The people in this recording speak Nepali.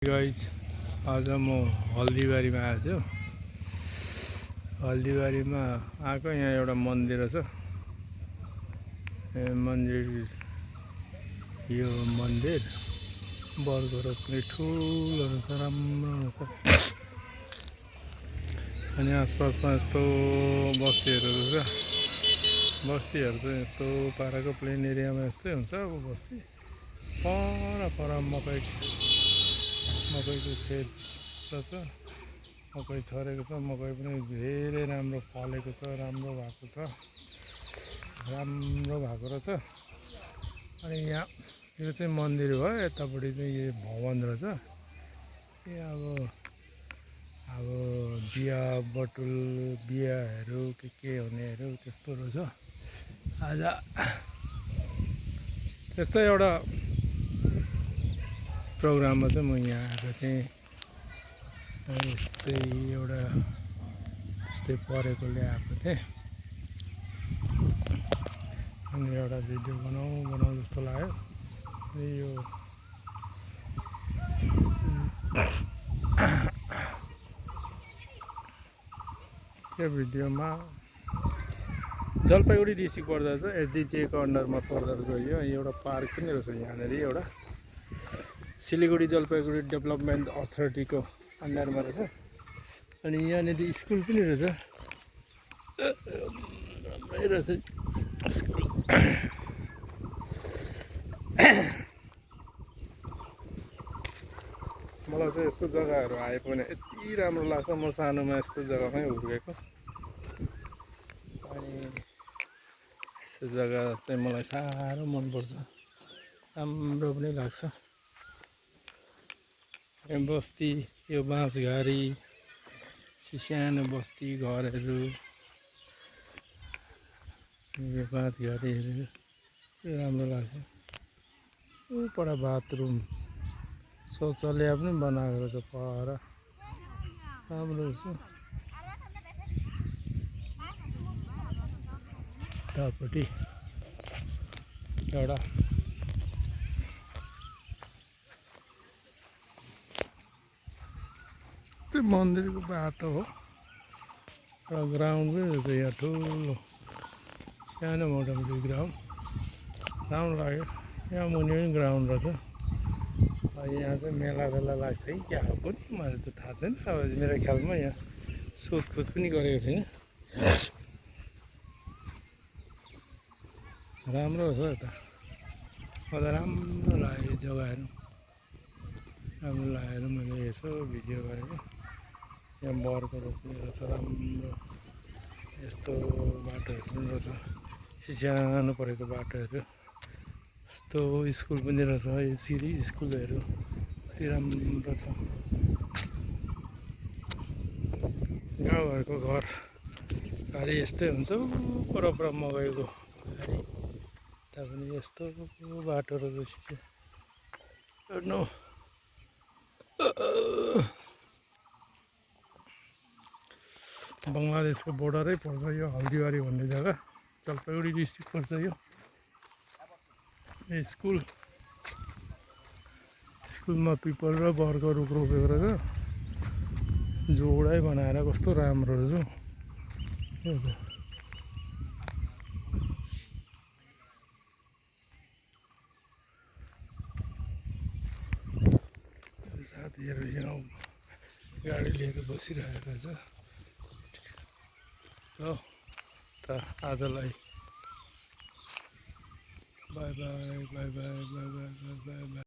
गाइज आज म हल्दीबारीमा आएको छु। हल्दीबारीमा आएको यहाँ एउटा मन्दिर छ। मन्दिर यो मन्दिर बरको रोप्ने ठुलो रहेछ, राम्रो रहेछ। अनि आसपासमा यस्तो बस्तीहरू रहेछ। बस्तीहरू चाहिँ यस्तो पाराको प्लेन एरियामा यस्तै हुन्छ। अब बस्ती पर मकैको खेत रहेछ। मकै छरेको छ। मकै पनि धेरै राम्रो फलेको छ, राम्रो भएको रहेछ। अनि यहाँ यो चाहिँ मन्दिर भयो, यतापट्टि चाहिँ यो भवन रहेछ। यहाँ अब बिहाहरू के हुनेहरू त्यस्तो रहेछ। आज त्यस्तै एउटा प्रोग्राममा चाहिँ म यहाँ आएको थिएँ। यस्तै परेकोले आएको थिएँ। अनि एउटा भिडियो बनाउँ जस्तो लाग्यो। यो त्यो भिडियोमा जलपाइगुडी डिस्ट्रिक्ट पर्दो रहेछ, एसडिजिएको अन्डरमा पर्दो रहेछ। यो एउटा पार्क पनि रहेछ यहाँनिर। एउटा सिलिगुडी जलपाइगुडी डेभलपमेन्ट अथोरिटीको अन्डरमा रहेछ। अनि यहाँनिर स्कुल पनि रहेछ, राम्रै रहेछ स्कुल। मलाई चाहिँ यस्तो जग्गाहरू आए पनि यति राम्रो लाग्छ। म सानोमा यस्तो जग्गामै हुर्केको। अनि यस्तो जग्गा चाहिँ मलाई साह्रो मनपर्छ, राम्रो पनि लाग्छ। बस्ती यो बाँसघारी सानो बस्ती घरहरू, यो बाँसघारीहरू राम्रो लाग्छ। ऊपर बाथरुम शौचालय पनि बनाएको रहेछ पर, राम्रो रहेछ। उतापट्टि एउटा त्यो मन्दिरको बाटो हो र ग्राउन्ड पनि रहेछ यहाँ ठुलो, सानो मोटामोटी ग्राउन्ड, राम्रो लाग्यो। यहाँ मुनि पनि ग्राउन्ड रहेछ। यहाँ चाहिँ मेला लाग्छ कि क्या हो कुनि, मलाई त थाहा छैन। अब मेरो ख्यालमा यहाँ सोधखोज पनि गरेको छैन। राम्रो छ यता, मलाई राम्रो लाग्यो जग्गाहरू, राम्रो लागेर मैले यसो भिडियो गरेको। यहाँ बरको रोप्ने रहेछ, राम्रो यस्तो बाटोहरू पनि रहेछ, सानो परेको बाटोहरू। यस्तो स्कुल पनि रहेछ, यसरी स्कुलहरू कति राम्रो छ। गाउँघरको घर घरि यस्तै हुन्छ, पर मकैको घरि यता पनि यस्तो बाटो रहेछ। हेर्नु बङ्गलादेशको बोर्डरै पर्छ यो हल्दीबारी भन्ने जग्गा, जलपाइगुडी डिस्ट्रिक्ट पर्छ यो। स्कुलमा पिपल र बरको रुख रोपेको रहेछ, जोडै बनाएर कस्तो राम्रो रहेछ। साथीहरू यहाँ गाडी लिएर बसिरहेको रहेछ। हो त आजलाई by by by by by by by by.